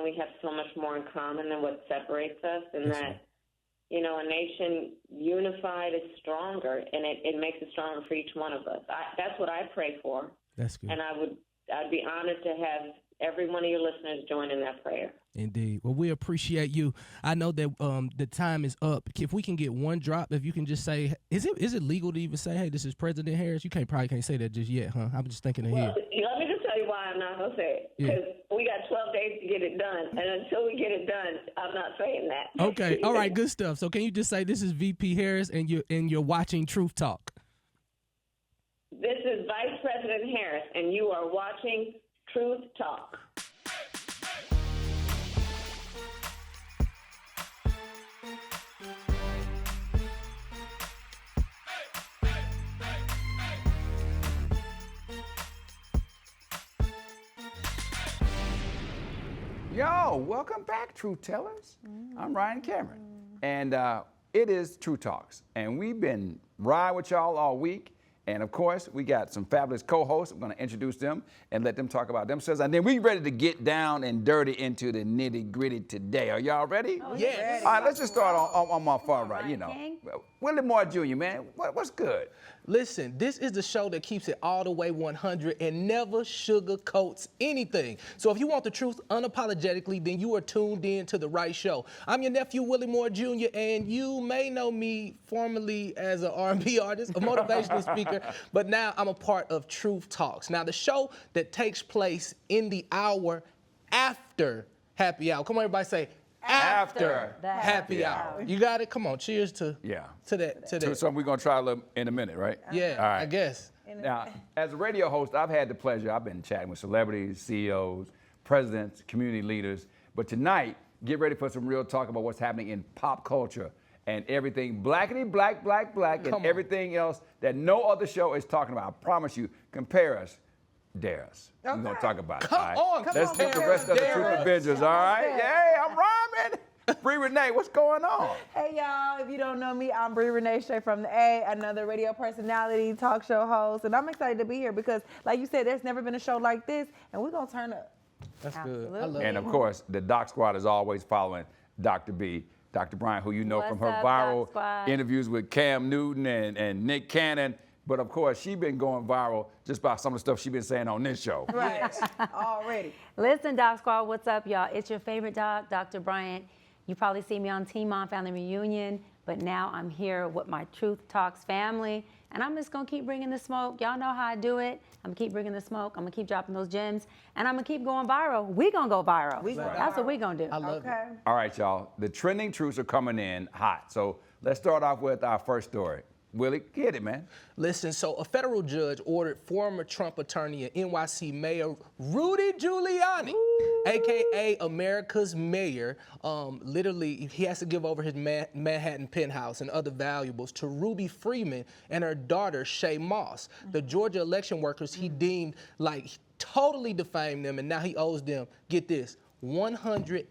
we have so much more in common than what separates us, and that, you know, a nation unified is stronger, and it makes it stronger for each one of us. That's what I pray for. That's good. And I'd be honored to have every one of your listeners join in that prayer. Indeed. Well, we appreciate you. I know that the time is up. If we can get one drop, if you can just say, is it legal to even say, hey, this is President Harris? You probably can't say that just yet, huh? I'm just thinking ahead. Let me just tell you why I'm not going to say it. Because we got 12 days to get it done. And until we get it done, I'm not saying that. Okay. All right. Good stuff. So can you just say this is VP Harris and you're watching Truth Talk? This is Vice President Harris, and you are watching Truth Talk. Yo, welcome back, Truth Tellers. I'm Ryan Cameron, and it is Truth Talks, and we've been riding with y'all all week. And of course, we got some fabulous co-hosts. I'm going to introduce them and let them talk about themselves. And then we're ready to get down and dirty into the nitty-gritty today. Are y'all ready? Oh, yes. All right, let's just start on my far right, you know. Willie Moore Jr., man, what's good? Listen, this is the show that keeps it all the way 100 and never sugarcoats anything. So if you want the truth unapologetically, then you are tuned in to the right show. I'm your nephew, Willie Moore Jr., and you may know me formerly as an R&B artist, a motivational speaker, but now I'm a part of Truth Talks. Now, the show that takes place in the hour after happy hour. Come on, everybody say, after the happy hour. You got it? Come on, cheers to that. To something we're going to try a little in a minute, right? Yeah, all right. I guess. Now, as a radio host, I've had the pleasure, I've been chatting with celebrities, CEOs, presidents, community leaders, but tonight, get ready for some real talk about what's happening in pop culture and everything blackity black, and everything else that no other show is talking about. I promise you, compare us, dare us. We're going to talk about it. Come on, let's get the rest of the Truth Avengers, all right? Yay, I'm rhyming. Bree Renee, what's going on? Hey, y'all. If you don't know me, I'm Bree Renee, straight from the A, another radio personality, talk show host. And I'm excited to be here because, like you said, there's never been a show like this, and we're going to turn up. That's good. I love and, of course, the Doc Squad is always following Dr. B. Dr. Bryant, who you know from her viral interviews with Cam Newton and Nick Cannon. But, of course, she's been going viral just by some of the stuff she's been saying on this show. Right. Already. Listen, Doc Squad, what's up, y'all? It's your favorite doc, Dr. Bryant. You probably see me on Teen Mom Family Reunion, but now I'm here with my Truth Talks family, and I'm just going to keep bringing the smoke. Y'all know how I do it. I'm going to keep bringing the smoke. I'm going to keep dropping those gems, and I'm going to keep going viral. We going to go viral. That's what we going to do. I love it. All right, y'all. The trending truths are coming in hot. So let's start off with our first story. Willie, get it, man. Listen, so a federal judge ordered former Trump attorney and NYC Mayor Rudy Giuliani, a.k.a. America's mayor, literally, he has to give over his Manhattan penthouse and other valuables to Ruby Freeman and her daughter, Shay Moss. The Georgia election workers he deemed like totally defamed them, and now he owes them, get this, $146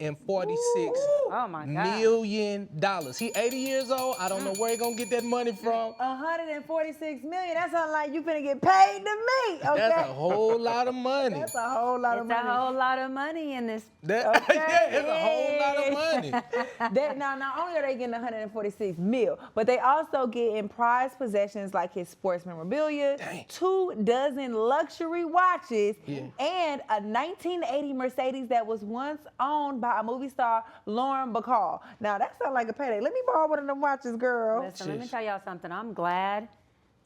million. He 80 years old. I don't know where he gonna get that money from. $146 million. That sounds like you finna get paid to me. Okay? That's a whole lot of money. That's a whole lot of money. It's a whole lot of money in this. Yeah, it's a whole lot of money. Now, not only are they getting $146 million, but they also get in prized possessions like his sports memorabilia, 24 luxury watches, and a 1980 Mercedes that was once owned by a movie star, Lauren Bacall. Now, that sounds like a payday. Let me borrow one of them watches, girl. Listen, let me tell y'all something. I'm glad,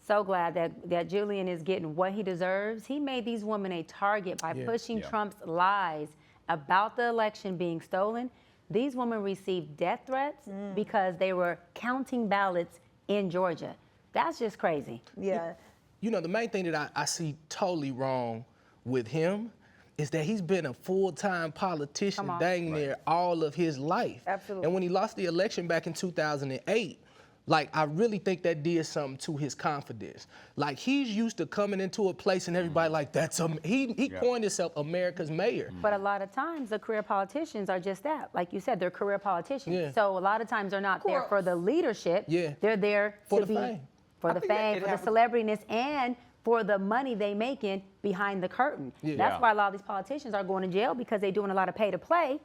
so glad that Julian is getting what he deserves. He made these women a target by pushing Trump's lies about the election being stolen. These women received death threats because they were counting ballots in Georgia. That's just crazy. Yeah. You know, the main thing that I see totally wrong with him is that he's been a full-time politician dang near all of his life. Absolutely. And when he lost the election back in 2008, like, I really think that did something to his confidence. Like, he's used to coming into a place and everybody like, he coined himself America's mayor. But a lot of times, the career politicians are just that. Like you said, they're career politicians. Yeah. So a lot of times they're not there for the leadership. Yeah. They're there for to the fame. For the fame, for the celebrityness, and for the money they making behind the curtain. Yeah. That's why a lot of these politicians are going to jail, because they're doing a lot of pay to play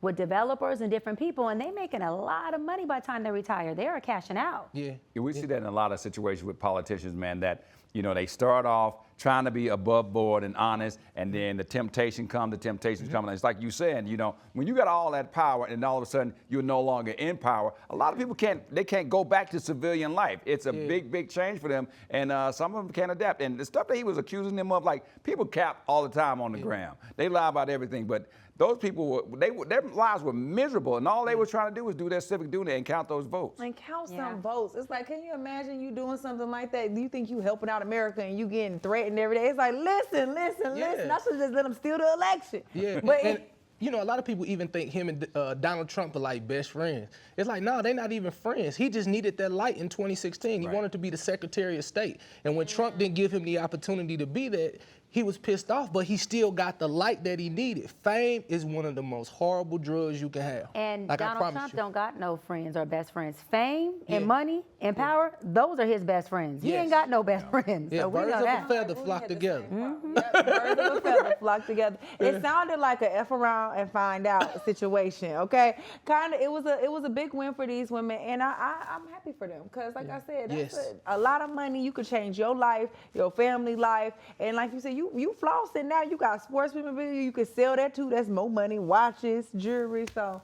with developers and different people, and they're making a lot of money by the time they retire. They are cashing out. Yeah. We see that in a lot of situations with politicians, man, that, you know, they start off trying to be above board and honest, and then the temptation comes, and it's like you said, you know, when you got all that power and all of a sudden you're no longer in power, a lot of people can't go back to civilian life. It's a big change for them, and some of them can't adapt. And the stuff that he was accusing them of, like, people cap all the time on the ground. They lie about everything, but those people, their lives were miserable, and all they were trying to do was do their civic duty and count those votes. And count some votes. It's like, can you imagine you doing something like that? Do you think you helping out America and you getting threatened every day? It's like, listen. I should just let them steal the election. Yeah, But you know, a lot of people even think him and Donald Trump are like best friends. It's like, no, they're not even friends. He just needed that light in 2016. He wanted to be the Secretary of State. And when Trump didn't give him the opportunity to be that, he was pissed off, but he still got the light that he needed. Fame is one of the most horrible drugs you can have. And like, Donald Trump don't got no friends or best friends. Fame and money and power, those are his best friends. He ain't got no best friends. Yeah, So we birds know of that. a feather flock together. Birds of a feather flock together. It sounded like a F around and find out situation, okay? Kind of, it was a big win for these women, and I'm happy for them, because like I said, that's a lot of money. You could change your life, your family life, and like you said, you flossing now. You got sports memorabilia. You can sell that too. That's more money. Watches, jewelry. So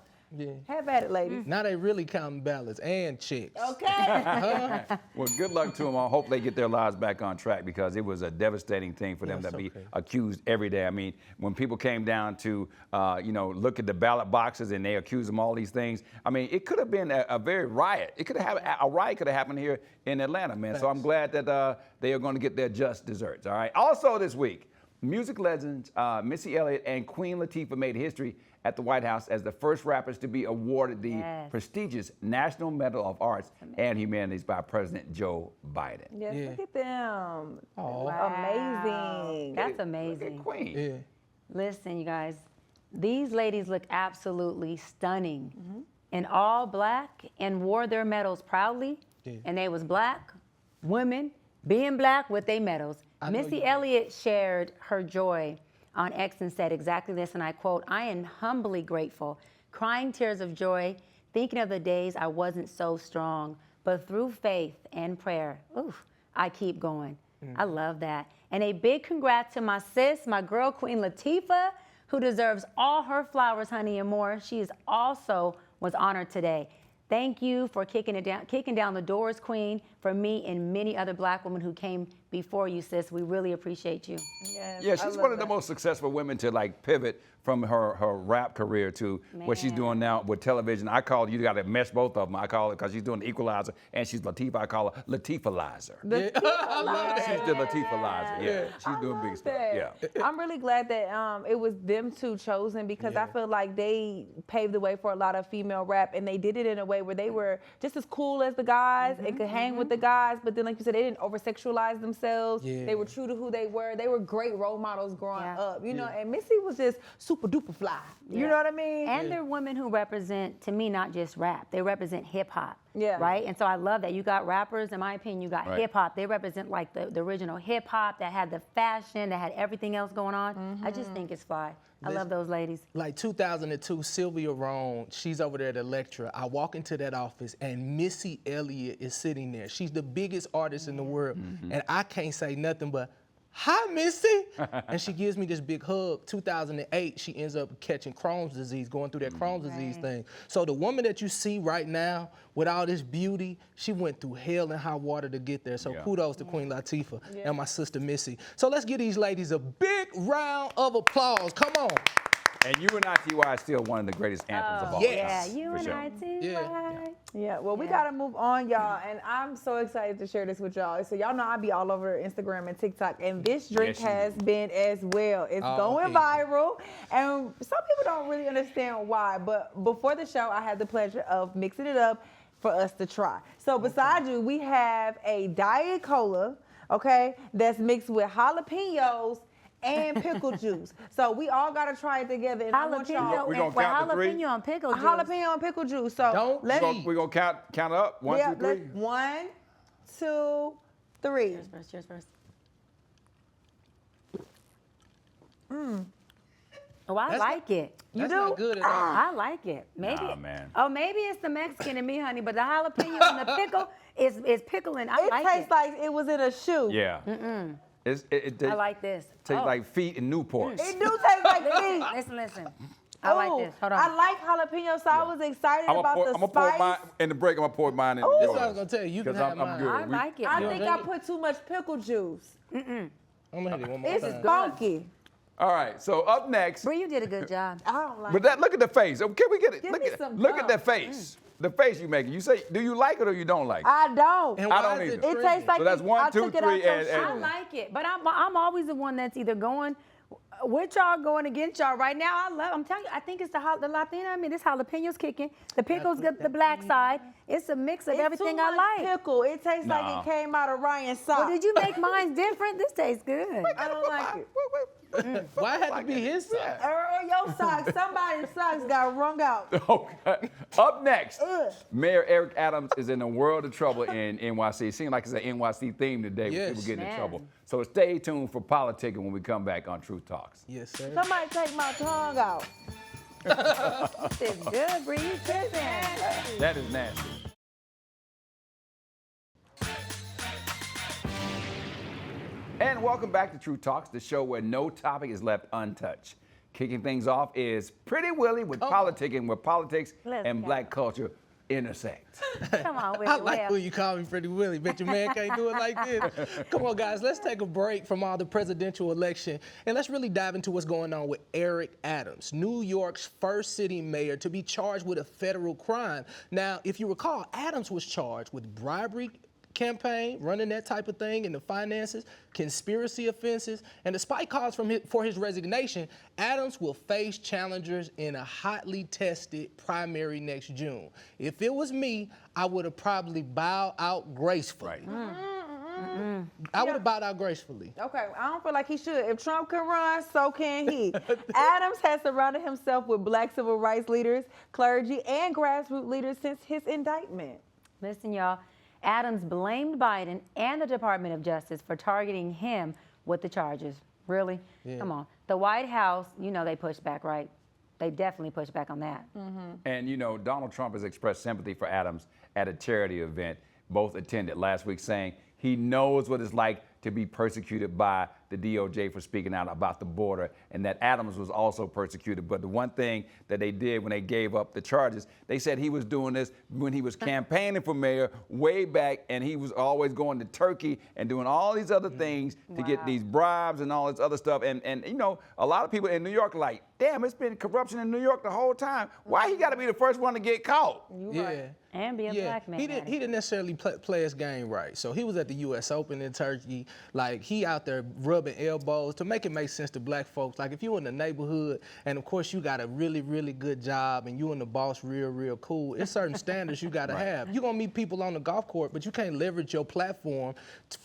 have at it, ladies. Now they really counting ballots and checks. Okay. Well, good luck to them. I hope they get their lives back on track, because it was a devastating thing for them to be accused every day. I mean, when people came down to, you know, look at the ballot boxes and they accused them all these things, I mean, it could have been a very riot. It could have a riot could have happened here in Atlanta, man. So I'm glad that they are going to get their just desserts, all right? Also this week, music legends Missy Elliott and Queen Latifah made history at the White House as the first rappers to be awarded the prestigious National Medal of Arts and Humanities by President Joe Biden. Yes, look at them. Wow. Amazing. That's amazing. Queen. Yeah. Listen, you guys, these ladies look absolutely stunning in all black and wore their medals proudly. And they was black women being black with their medals. Missy Elliott shared her joy on X and said exactly this, and I quote, "I am humbly grateful, crying tears of joy, thinking of the days I wasn't so strong, but through faith and prayer, I keep going." I love that. And a big congrats to my sis, my girl, Queen Latifah, who deserves all her flowers, honey, and more. She is also was honored today. Thank you for kicking down the doors, Queen, for me and many other black women who came before you, sis. We really appreciate you. Yes, Yeah, she's one of the most successful women to like pivot from her rap career to what she's doing now with television. I call you got to mesh both of them. I call it, because she's doing the Equalizer and she's Latifah. I call her Latifalizer. She's the Latifalizer. Yeah, she's doing big stuff. Yeah. I'm really glad that it was them two chosen, because I feel like they paved the way for a lot of female rap, and they did it in a way where they were just as cool as the guys and could hang with the guys, but then like you said, they didn't over-sexualize themselves. They were true to who they were. They were great role models growing up, you know, and Missy was just super duper fly. You know what I mean? And they're women who represent, to me, not just rap. They represent hip hop. Yeah. Right? And so I love that. You got rappers, in my opinion, you got hip hop. They represent like the original hip hop that had the fashion, that had everything else going on. I just think it's fly. I love those ladies. Like 2002, Sylvia Rhone, she's over there at Electra. I walk into that office and Missy Elliott is sitting there. She's the biggest artist in the world. And I can't say nothing but, "Hi, Missy." And she gives me this big hug. 2008, she ends up catching Crohn's disease, going through that Crohn's disease thing. So the woman that you see right now with all this beauty, she went through hell and high water to get there. So kudos to Queen Latifah and my sister Missy. So let's give these ladies a big round of applause. Come on. And UNITY is still one of the greatest anthems of all yes. time. Yeah, UNITY. Yeah, well, we got to move on, y'all, and I'm so excited to share this with y'all. So y'all know I be all over Instagram and TikTok, and this drink has been as well. It's going viral, and some people don't really understand why, but before the show, I had the pleasure of mixing it up for us to try. So beside you, we have a Diet Cola, okay, that's mixed with jalapenos and pickle juice. So we all got to try it together. And Jalapeno We're gonna count to three? jalapeno and pickle juice. Jalapeno and pickle juice. So We're going to count up. One, two, three. 1, 2, 3. Cheers first. Oh, I like it. You That's do? not good at all. I like it. Maybe. Nah, man. Oh, maybe it's the Mexican in me, honey, but the jalapeno and the pickle is pickling. I It like tastes it. like it was in a shoe. Yeah. I like this. Tastes Oh. like feet in Newport. It do taste like meat. Listen. I like Ooh, this. Hold on. I like jalapeno, so I was excited I'm about the gonna pour spice. mine in the break. I'm gonna pour mine in Ooh. yours. That's what I was gonna tell you. You can 'Cause have I'm mine. good. I like it. I You think don't I drink put too much pickle juice. I'm gonna hit it one more It's time. funky. All right. So up next. Bree, you did a good job. I don't like But that, look at the face. Oh, can we get it? Give Look me at some look at gum. that face. The face you making. You say, do you like it or you don't like it? I don't. And I why don't is either. it It trending? tastes like So that's it- 1, I 2, took it 3, out your and- shoe. I like it, but I'm always the one that's either going with y'all, going against y'all. Right now, I'm telling you, I think it's the Latino. I mean, this jalapenos kicking. The pickles got the black side. It's a mix of It's everything too I much like. pickle. It tastes Nah. like it came out of Ryan's sock. Well, did you make mine different? This tastes good. I don't like it. Why it had to be his side? Or your socks. Somebody's socks got wrung out. Okay. Up next, Ugh. Mayor Eric Adams is in a world of trouble in NYC. It seems like it's an NYC theme today Yes. with people getting in Man. trouble. So stay tuned for politicking when we come back on Truth Talks. Yes, sir. Somebody take my tongue out. This is good, Bree. You tripping. That is nasty. And welcome back to Truth Talks, the show where no topic is left untouched. Kicking things off is Pretty Willie with politicking, where politics Let's and go. black culture intersect. Come on, with I it. like Well, when you call me Pretty Willie. Bet your man can't do it like this. Come on, guys. Let's take a break from all the presidential election and let's really dive into what's going on with Eric Adams, New York's first sitting mayor to be charged with a federal crime. Now, if you recall, Adams was charged with bribery campaign, running that type of thing in the finances, conspiracy offenses, and despite calls for his resignation, Adams will face challengers in a hotly tested primary next June. If it was me, I would have probably bowed out gracefully. I would have bowed out gracefully. Okay, I don't feel like he should. If Trump can run, so can he. Adams has surrounded himself with black civil rights leaders, clergy, and grassroots leaders since his indictment. Listen, y'all. Adams blamed Biden and the Department of Justice for targeting him with the charges. Really? Yeah. Come on. The White House, you know they pushed back, right? They definitely pushed back on that. And you know, Donald Trump has expressed sympathy for Adams at a charity event both attended last week, saying he knows what it's like to be persecuted by the DOJ for speaking out about the border, and that Adams was also persecuted. But the one thing that they did when they gave up the charges, they said he was doing this when he was campaigning for mayor way back, and he was always going to Turkey and doing all these other things to get these bribes and all this other stuff. And you know, a lot of people in New York are like, damn, it's been corruption in New York the whole time. Why he got to be the first one to get caught? Yeah. And be a black man. He didn't necessarily play his game right. So he was at the U.S. Open in Turkey. Like, he out there rubbing elbows to make it make sense to black folks. Like, if you in the neighborhood and, of course, you got a really, really good job and you and the boss real cool, it's certain standards you got to have. You're going to meet people on the golf court, but you can't leverage your platform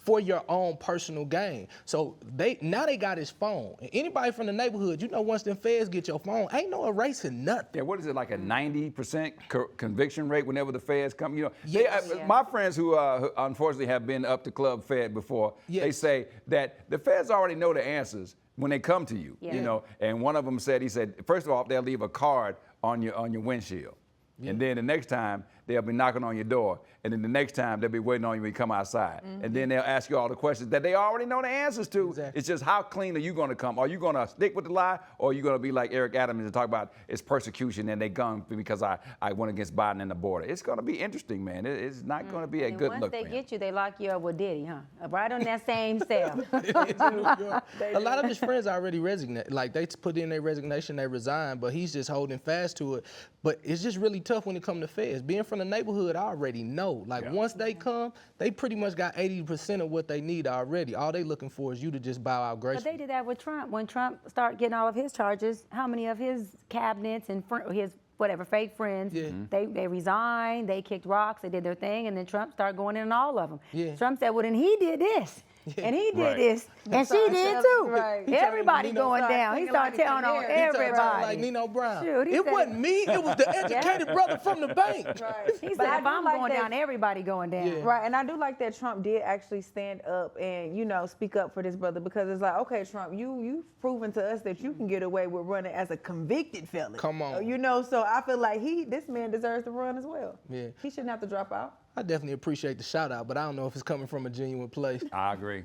for your own personal gain. So now they got his phone. And anybody from the neighborhood, you know, once them feds get your phone, ain't no erasing nothing. Yeah, what is it, like a 90% conviction rate whenever the feds come? You know, Yes. my friends who unfortunately have been up to Club Fed before, Yes. they say that the feds already know the answers when they come to you. Yeah. You know, and one of them said, he said, first of all, they'll leave a card on your windshield, and then the next time they'll be knocking on your door, and then the next time they'll be waiting on you when you come outside, and then they'll ask you all the questions that they already know the answers to. Exactly. It's just how clean are you going to come? Are you going to stick with the lie, or are you going to be like Eric Adams and talk about it's persecution and they gone because I went against Biden and the border? It's going to be interesting, man. It's not going to be a And good once look they for him. get you, they lock you up with Diddy, huh? Right on that same cell. A lot of his friends already resignate. Like, they put in their resignation, they resigned, but he's just holding fast to it. But it's just really tough when it comes to feds. Being from the neighborhood, I already know. Like, once they come, they pretty much got 80% of what they need already. All they looking for is you to just bow out But gracefully. they did that with Trump. When Trump started getting all of his charges, how many of his cabinets and his whatever fake friends, Yeah. they resigned, they kicked rocks, they did their thing, and then Trump started going in on all of them. Yeah. Trump said, well, then he did this. And he did Right. this. And she did too. Right. Everybody going down. He started telling on He started talking everybody. like Nino Brown. Shoot, he It said- wasn't me. It was the educated brother from the bank. Right. He But said, I if do I'm like going that- down, everybody going down. Yeah. Right, and I do like that Trump did actually stand up and, you know, speak up for this brother, because it's like, okay, Trump, you've proven to us that you can get away with running as a convicted felon. Come on. You know, so I feel like this man deserves to run as well. Yeah. He shouldn't have to drop out. I definitely appreciate the shout out, but I don't know if it's coming from a genuine place. I agree.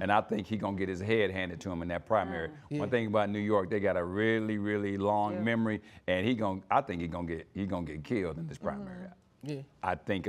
And I think he's going to get his head handed to him in that primary. One thing about New York, they got a really, really long memory, and I think he's going to get killed in this primary. Yeah. I think,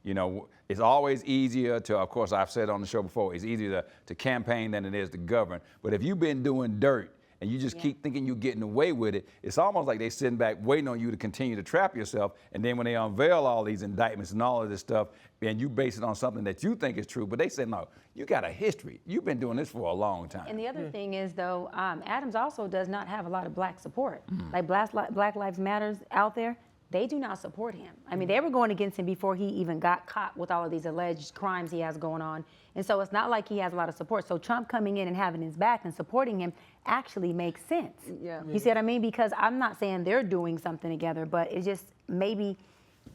you know, it's always easier to, of course, I've said on the show before, it's easier to campaign than it is to govern. But if you've been doing dirt and you just keep thinking you're getting away with it, it's almost like they're sitting back waiting on you to continue to trap yourself. And then when they unveil all these indictments and all of this stuff, and you base it on something that you think is true, but they say, no, you got a history. You've been doing this for a long time. And the other thing is, though, Adams also does not have a lot of black support. Like Black Lives Matters out there, they do not support him. I mean, they were going against him before he even got caught with all of these alleged crimes he has going on. And so it's not like he has a lot of support. So Trump coming in and having his back and supporting him actually makes sense. Yeah. You see what I mean? Because I'm not saying they're doing something together, but it's just maybe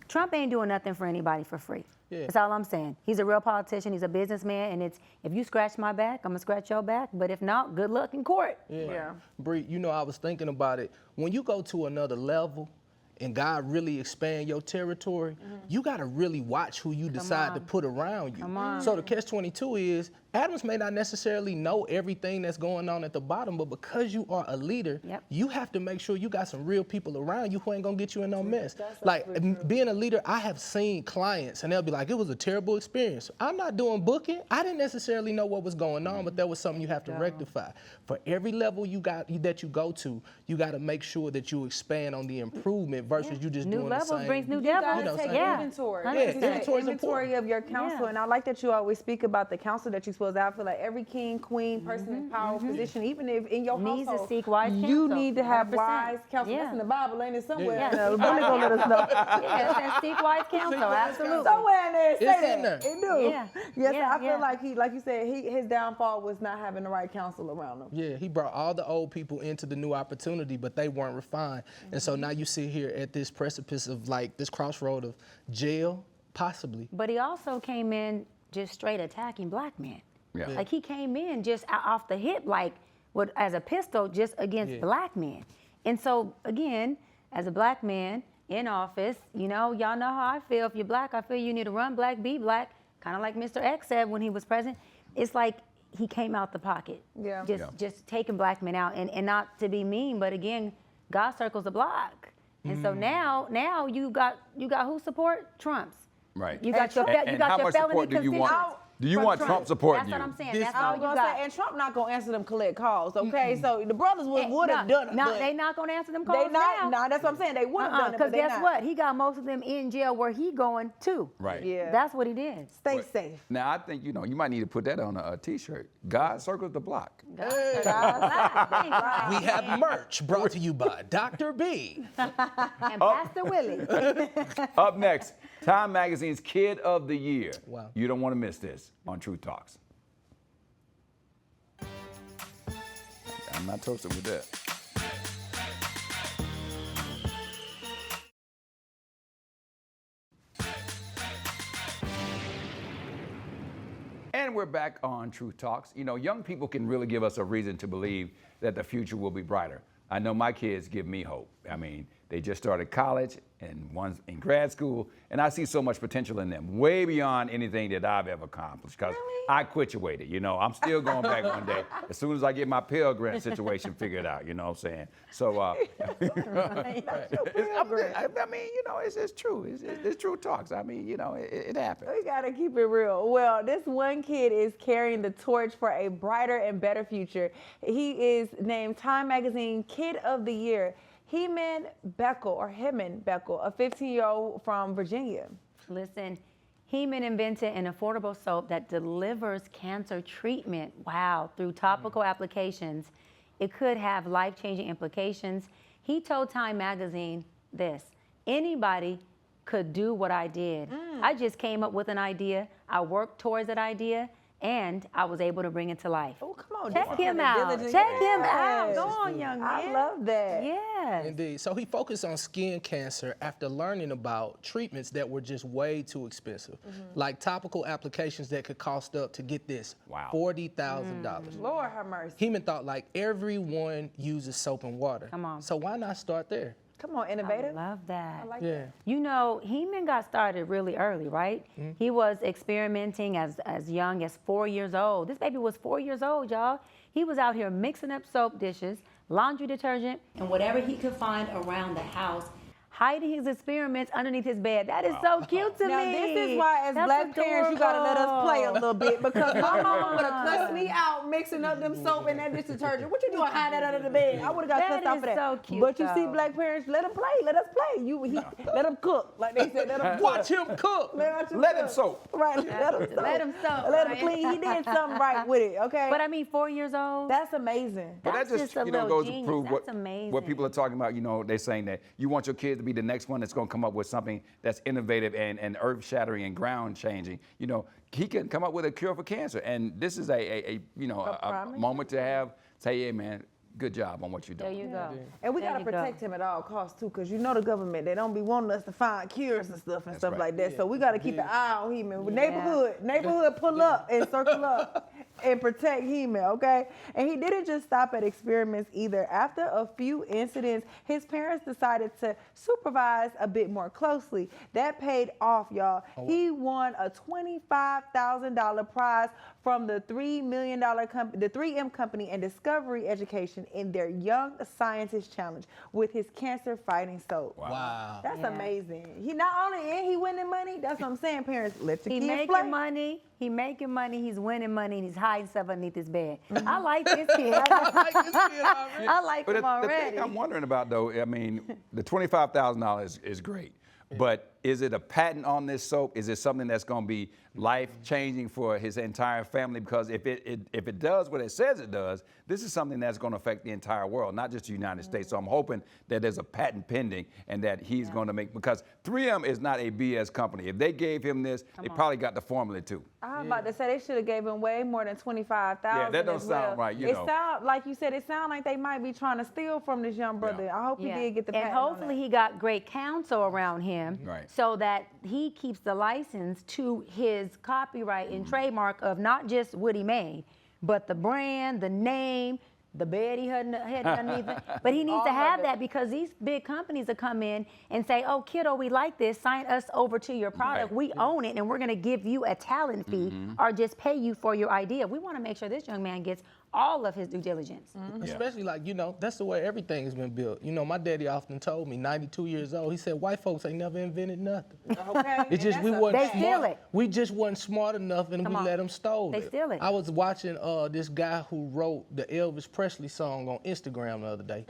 Trump ain't doing nothing for anybody for free. Yeah. That's all I'm saying. He's a real politician. He's a businessman. And it's, if you scratch my back, I'm going to scratch your back. But if not, good luck in court. Yeah. Bree, you know, I was thinking about it. When you go to another level and God really expand your territory, you got to really watch who you decide to put around you. So the catch-22 is, Adams may not necessarily know everything that's going on at the bottom, but because you are a leader, you have to make sure you got some real people around you who ain't gonna get you in no mess. Like being a leader, I have seen clients and they'll be like, it was a terrible experience. I'm not doing booking. I didn't necessarily know what was going on, but that was something you have to rectify. For every level that you go to, you got to make sure that you expand on the improvement versus you just New doing levels the same. brings new You devils. gotta take Yeah. inventory. Yeah, Like you said, inventory is inventory of your council. Yeah. And I like that you always speak about the council that you're supposed to have. I feel like every king, queen, person in power, position, even if in your Needs to household, seek wise you counsel, need to have 100%. wise counsel. Yeah. That's in the Bible, ain't it, somewhere? Yeah. The Bully gonna let us know. Yeah, it says seek wise counsel. Absolutely. Somewhere in there, it say It's that. in there. It do. Yeah. Yes, Yeah, I feel yeah. like like you said, his downfall was not having the right counsel around him. Yeah, he brought all the old people into the new opportunity, but they weren't refined. And so now you sit here at this precipice of like this crossroad of jail, possibly. But he also came in just straight attacking black men. Yeah. Like he came in just off the hip, like as a pistol, just against black men. And so again, as a black man in office, you know, y'all know how I feel. If you're black, I feel you need to run black, be black. Kind of like Mr. X said when he was president. It's like he came out the pocket. Yeah. Just taking black men out, and not to be mean, but again, God circles the block. And so now you got who support? Trump's. Right. You got your And how much support do you want? Do you want Trump supporting That's you? what I'm saying. This That's I all was you gonna got. say, and Trump not gonna answer them collect calls, okay? So the brothers would have done it. No, but they not gonna answer them they calls not. now. No, that's what I'm saying. They would have done it, Because but they guess not. what? He got most of them in jail where he going too. Right. Yeah. That's what he did. Stay safe. Now, I think, you know, you might need to put that on a T-shirt. God circles the block. We have merch brought to you by Dr. B. And Pastor Willie. Up next, Time Magazine's Kid of the Year. Wow. You don't want to miss this on Truth Talks. I'm not toasting with that. And we're back on Truth Talks. You know, young people can really give us a reason to believe that the future will be brighter. I know my kids give me hope. I mean, they just started college and one's in grad school, and I see so much potential in them, way beyond anything that I've ever accomplished, because I quitulated, you know. I'm still going back one day as soon as I get my Pell Grant situation figured out, you know what I'm saying? So, I mean, you know, it's true. It's true talks. I mean, you know, it happens. We gotta keep it real. Well, this one kid is carrying the torch for a brighter and better future. He is named Time Magazine Kid of the Year. Heman Beckel, a 15-year-old from Virginia. Listen, Heman invented an affordable soap that delivers cancer treatment, through topical applications. It could have life-changing implications. He told Time Magazine this: anybody could do what I did. I just came up with an idea. I worked towards that idea, and I was able to bring it to life. Oh, come on. Check him out. Check him out. Go on, young man. I love that. Yes. Indeed. So he focused on skin cancer after learning about treatments that were just way too expensive, like topical applications that could cost up to get this $40,000. Lord have mercy. Heman thought like everyone uses soap and water. Come on. So why not start there? Come on, Innovator. I love that. I like Yeah. that. You know, Heman got started really early, right? He was experimenting as young as 4 years old. This baby was 4 years old, y'all. He was out here mixing up soap dishes, laundry detergent, and whatever he could find around the house, hiding his experiments underneath his bed. That is so cute to Now, me. this is why, as That's black parents, you gotta let us play a little bit, because my mama would have cussed me out mixing up them soap and that dish detergent. What you doing, hide that under the bed? I would have got That cussed out is for that. so cute, But you see, though. black parents, let them play. Let us play. Let them cook, like they said. Let them Watch him cook. Let him soap. Right. Let him soak. Let him soak, Let him right? clean. He did something right with it. Okay. But I mean, 4 years old. That's amazing. But That's that just, just a you know, little goes genius. to prove That's what amazing. people are talking about. You know, they're saying that you want your kid to be the next one that's going to come up with something that's innovative and earth-shattering and ground-changing. You know, he can come up with a cure for cancer, and this is a promise. moment to have. Say, hey, man, good job on what you're There doing. you go. And we There gotta you go. protect him at all costs too, because you know the government, they don't be wanting us to find cures and stuff right. like that. So we gotta keep an eye on him. And neighborhood, pull up and circle up and protect him, okay? And he didn't just stop at experiments either. After a few incidents, his parents decided to supervise a bit more closely. That paid off, y'all. He won a $25,000 prize from the $3 million company, the 3M company, and Discovery Education in their Young Scientist Challenge with his cancer-fighting soap. Wow. That's Yeah. amazing. He not only he winning money. That's what I'm saying, parents. Let your He kids making play. money. He making money. He's winning money. And he's hiding stuff underneath his bed. I like this kid. I like But him the already. thing I'm wondering about, though, I mean, the $25,000 is great, but is it a patent on this soap? Is it something that's going to be life-changing for his entire family? Because if it does what it says it does, this is something that's going to affect the entire world, not just the United States. So I'm hoping that there's a patent pending and that he's going to make, because 3M is not a BS company. If they gave him this, they probably got the formula too. I was about to say they should have gave him way more than 25,000. Yeah, that don't as well. sound right, you it know. sound like you said. It sound like they might be trying to steal from this young brother. Yeah. I hope he did get the and patent on hopefully that. he got great counsel around him, Right. so that he keeps the license to his copyright and trademark of not just what he made, but the brand, the name, the bed he had underneath it. But he needs All to of have it. that, because these big companies will come in and say, oh, kiddo, we like this. Sign us over to your product. Right. We own it, and we're going to give you a talent fee or just pay you for your idea. We want to make sure this young man gets all of his due diligence. Especially like, you know, that's the way everything has been built. You know, my daddy often told me, 92 years old, he said, white folks ain't never invented nothing. Okay. It's just we wasn't They steal smart. it. We just wasn't smart enough, and Come we on. let them steal They it. steal it. I was watching this guy who wrote the Elvis Presley song on Instagram the other day,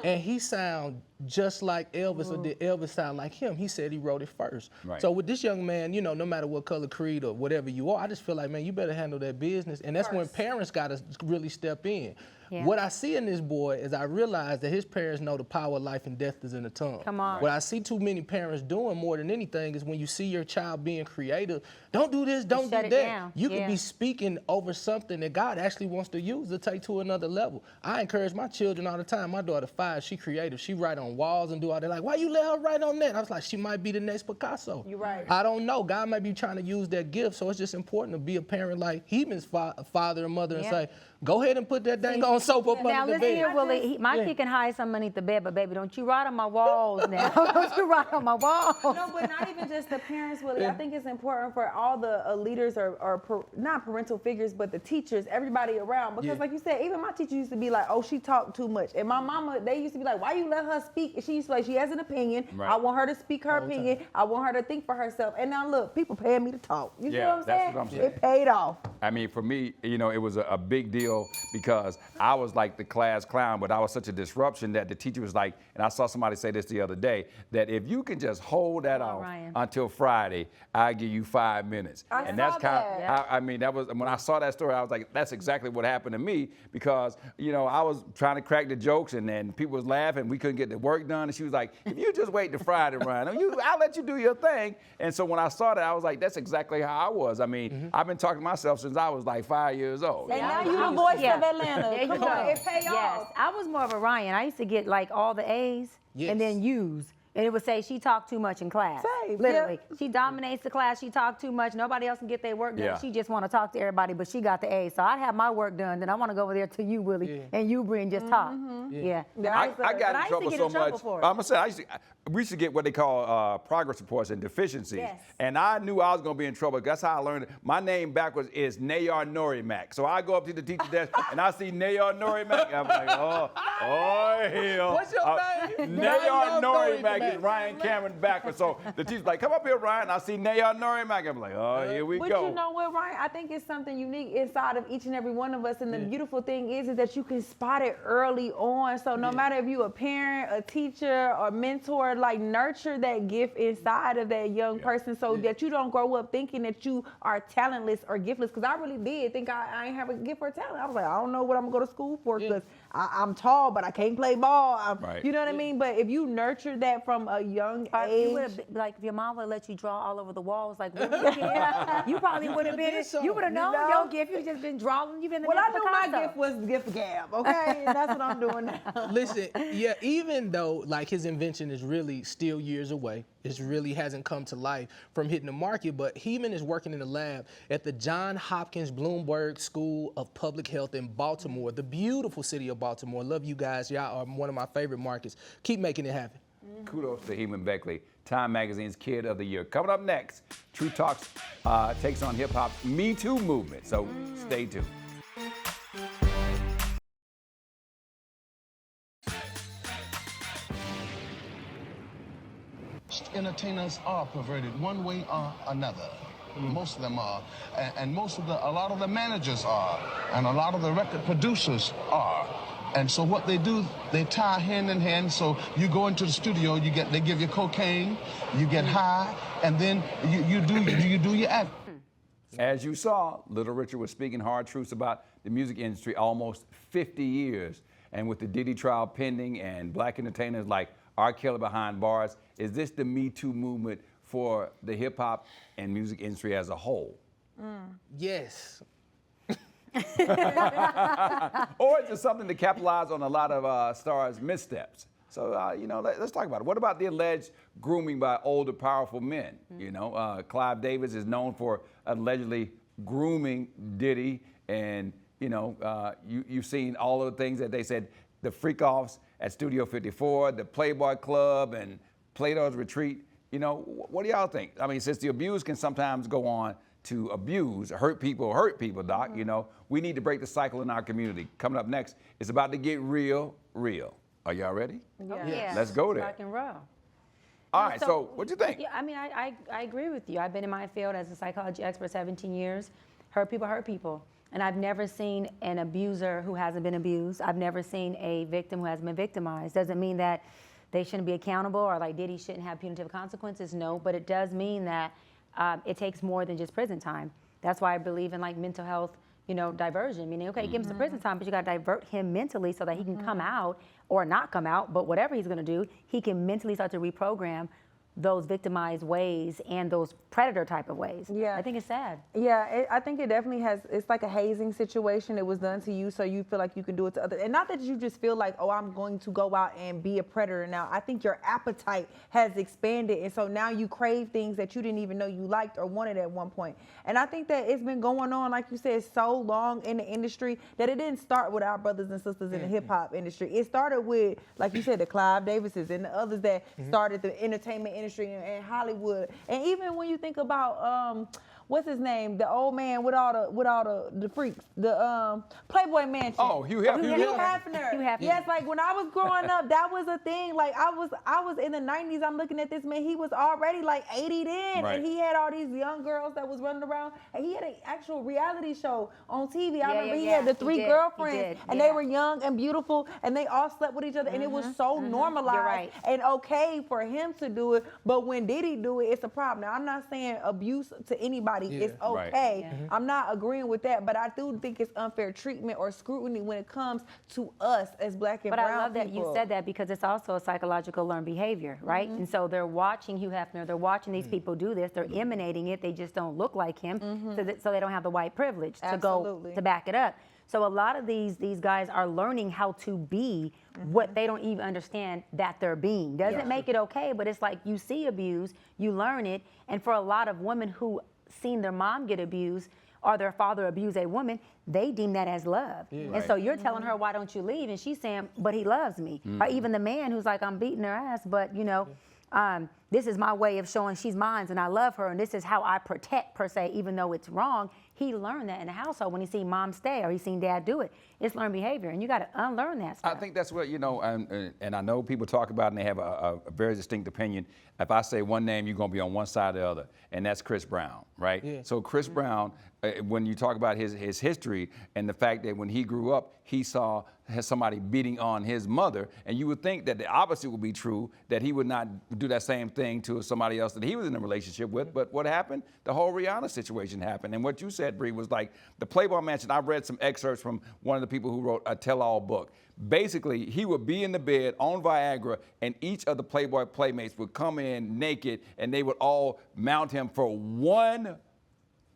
and he sound just like Elvis, or did Elvis sound like him? He said he wrote it first. Right. So with this young man, you know, no matter what color, creed, or whatever you are, I just feel like, man, you better handle that business, and that's when parents got to really step in. Yeah. What I see in this boy is I realize that his parents know the power of life and death is in the tongue. Come on. What I see too many parents doing more than anything is when you see your child being creative, don't do this, don't do shut it that. down. You could Yeah. be speaking over something that God actually wants to use to take to another level. I encourage my children all the time. My daughter 5, she creative. She write on walls and do all that. Like, why you let her write on that? I was like, she might be the next Picasso. You're right. I don't know. God might be trying to use that gift. So it's just important to be a parent like Heman's father and mother and Yeah. say, go ahead and put that dang on soap up Now under the listen bed. here, Willie. My kid can hide something underneath the bed, but baby, don't you write on my walls now. Don't you write on my walls. No, but not even just the parents, Willie. I think it's important for all the leaders or not parental figures, but the teachers, everybody around. Because like you said, even my teacher used to be like, oh, she talked too much. And my mama, they used to be like, why you let her speak? And she used to be like, she has an opinion. Right. I want her to speak her opinion. I want her to think for herself. And now look, people paying me to talk. You see Yeah, what I'm that's saying? what I'm saying. It paid off. I mean, for me, you know, it was a big deal feel because I was like the class clown, but I was such a disruption that the teacher was like, and I saw somebody say this the other day, that if you can just hold that off until Friday, I'll give you 5 minutes. And that's kind of, I mean, that was, when I saw that story, I was like, that's exactly what happened to me because, you know, I was trying to crack the jokes and then people was laughing, we couldn't get the work done. And she was like, if you just wait till Friday, Ryan, I'll let you do your thing. And so when I saw that, I was like, that's exactly how I was. I mean, I've been talking to myself since I was like 5 years old. And now you the voice of Atlanta. Come on, it pay off. I was more of a Ryan. I used to get like all the A's and then U's. And it would say she talked too much in class. Same, literally. She dominates the class. She talked too much. Nobody else can get their work done. She just want to talk to everybody, but she got the A. So I'd have my work done. Then I want to go over there to you, Willie, and you, Bree, and just talk. I got in trouble so much. I'm gonna say we used to get what they call progress reports and deficiencies. And I knew I was gonna be in trouble. That's how I learned it. My name backwards is Nayar Norimac. So I go up to the teacher's desk and I see Nayar Norimac. I'm like, oh hell. What's your name? Nayar Norimac is Ryan Cameron backwards. So the teacher's like, come up here, Ryan. I see Nayar Norimac. I'm like, oh, here we go. But you know what, Ryan? I think it's something unique inside of each and every one of us. And the beautiful thing is that you can spot it early on. So no matter if you're a parent, a teacher, or mentor, like nurture that gift inside of that young person so that you don't grow up thinking that you are talentless or giftless. Because I really did think I ain't have a gift or talent. I was like, I don't know what I'm going to go to school for because I'm tall, but I can't play ball. You know what I mean? But if you nurture that from a young age. Like if your mom would let you draw all over the walls, like you probably would have been, you would have known your gift. You've just been drawing. You've been the I knew my gift was the gift gab, okay? And that's what I'm doing now. Listen, even though like his invention is really still years away, it really hasn't come to life from hitting the market, but Heeman is working in the lab at the Johns Hopkins Bloomberg School of Public Health in Baltimore, the beautiful city of Baltimore. Love you guys. Y'all are one of my favorite markets. Keep making it happen. Kudos to Heeman Beckley, Time Magazine's Kid of the Year. Coming up next, True Talks takes on hip-hop's Me Too movement, so stay tuned. Entertainers are perverted one way or another. Most of them are, and a lot of the managers are, and a lot of the record producers are. And so what they do, they tie hand in hand. So you go into the studio, they give you cocaine, you get high, and then you do your act. As you saw, Little Richard was speaking hard truths about the music industry almost 50 years. And with the Diddy trial pending and black entertainers like R. Kelly behind bars, is this the Me Too movement for the hip hop and music industry as a whole? Yes. Or is it something to capitalize on a lot of stars' missteps? So, let's talk about it. What about the alleged grooming by older, powerful men? Clive Davis is known for allegedly grooming Diddy, and, you've seen all of the things that they said, the freak-offs at Studio 54, the Playboy Club, and Plato's Retreat. What do y'all think? I mean, since the abuse can sometimes go on to abuse, hurt people, Doc, we need to break the cycle in our community. Coming up next, it's about to get real. Are y'all ready? Yeah. Let's go there. Rock and roll. All right, so what do you think? Yeah, I mean, I agree with you. I've been in my field as a psychology expert 17 years. Hurt people. And I've never seen an abuser who hasn't been abused. I've never seen a victim who hasn't been victimized. Doesn't mean that they shouldn't be accountable or like Diddy shouldn't have punitive consequences. No, but it does mean that it takes more than just prison time. That's why I believe in like mental health, diversion. Meaning, okay, give him some prison time, but you got to divert him mentally so that he can come out or not come out, but whatever he's going to do, he can mentally start to reprogram those victimized ways and those predator type of ways. Yeah. I think it's sad. Yeah, I think it definitely it's like a hazing situation. It was done to you, so you feel like you can do it to others. And not that you just feel like, oh, I'm going to go out and be a predator now. I think your appetite has expanded, and so now you crave things that you didn't even know you liked or wanted at one point. And I think that it's been going on, like you said, so long in the industry that it didn't start with our brothers and sisters in the hip-hop industry. It started with, like you said, the Clive Davises and the others that started the entertainment industry and Hollywood. And even when you think about what's his name? The old man with all the freaks. The Playboy Mansion. Oh, Hugh Hefner. Hugh Hefner. Hugh Hefner. Yes, like when I was growing up, that was a thing. Like I was in the 90s. I'm looking at this man. He was already like 80 then, Right. and he had all these young girls that was running around, and he had an actual reality show on TV. I remember he had the 3 girlfriends, and they were young and beautiful, and they all slept with each other, and it was so normalized and okay for him to do it. But when Diddy do it, it's a problem. Now I'm not saying abuse to anybody is okay. I'm not agreeing with that, but I do think it's unfair treatment or scrutiny when it comes to us as Black and But brown I love that you people. said that, because it's also a psychological learned behavior, right? And so they're watching Hugh Hefner, they're watching these people do this, they're emanating it, they just don't look like him, so they don't have the white privilege to go to back it up. So a lot of these guys are learning how to be what they don't even understand that they're being. Doesn't make it okay, but it's like you see abuse, you learn it, and for a lot of women who seen their mom get abused or their father abuse a woman, they deem that as love. And so you're telling her, why don't you leave? And she's saying, but he loves me. Or even the man who's like, I'm beating her ass, but you know, this is my way of showing she's mine and I love her, and this is how I protect, per se, even though it's wrong. He learned that in the household when he seen mom stay or he seen dad do it. It's learned behavior, and you got to unlearn that stuff. I think that's what, you know, and I know people talk about it and they have a very distinct opinion. If I say one name, you're going to be on one side or the other, and that's Chris Brown, right? Yeah. So Chris Brown, when you talk about his history and the fact that when he grew up, he saw somebody beating on his mother, and you would think that the opposite would be true, that he would not do that same thing to somebody else that he was in a relationship with. But what happened? The whole Rihanna situation happened. And what you said, Bree, was like the Playboy Mansion. I've read some excerpts from one of the people who wrote a tell-all book. Basically, he would be in the bed on Viagra, and each of the Playboy playmates would come in naked, and they would all mount him for one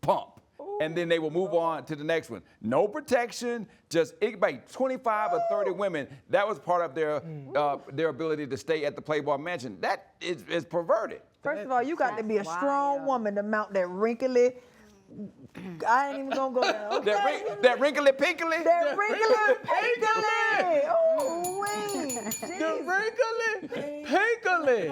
pump. And then they will move on to the next one. No protection, just 25 or 30 women. That was part of their ability to stay at the Playboy Mansion. That is perverted. First of all, you got to be a strong woman to mount that wrinkly. I ain't even gonna go there. Okay? That wrinkly pinkly? That wrinkly pinkly. Oh, wait. The wrinkly pinkly.